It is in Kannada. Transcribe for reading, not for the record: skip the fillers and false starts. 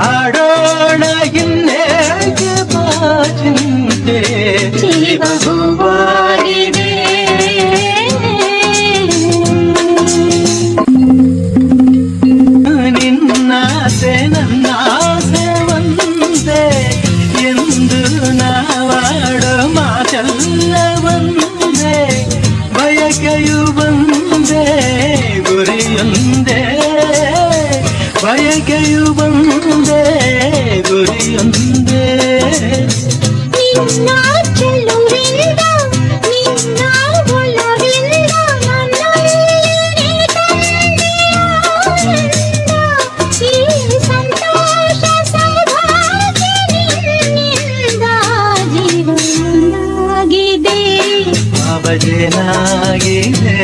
ಆಡೋಣ ಇನ್ನೇಗೆ ಬಾಚಿಂತೆ ಜೀವವಾಗಿದೆ ನಿನ್ನಾಸೆ ನನ್ನಾಸೆ ಒಂದೇ ಎಂದು ನಾವಾಡೋ ಮಾತೆಲ್ಲ ಒಂದೇ ಬಯಕೆಯು ಒಂದೇ ಗುರಿಯೊಂದೇ ಬಯಕೆಯು ಒಂದೇ ಗುರಿಯೊಂದೇ ನಿನ್ನ ಚೆಲುವಿಂದ ನಿನ್ನ ಒಲವಿಂದ ನನ್ನಲ್ಲಿ ತಂದೆಯ ಆನಂದ ಈ ಸಂತೋಷ ಸೌಭಾಗ್ಯ ನಿನ್ನಿಂದ ಜೀವನಾಗಿದೆ ಅವಜನಾಗಿದೆ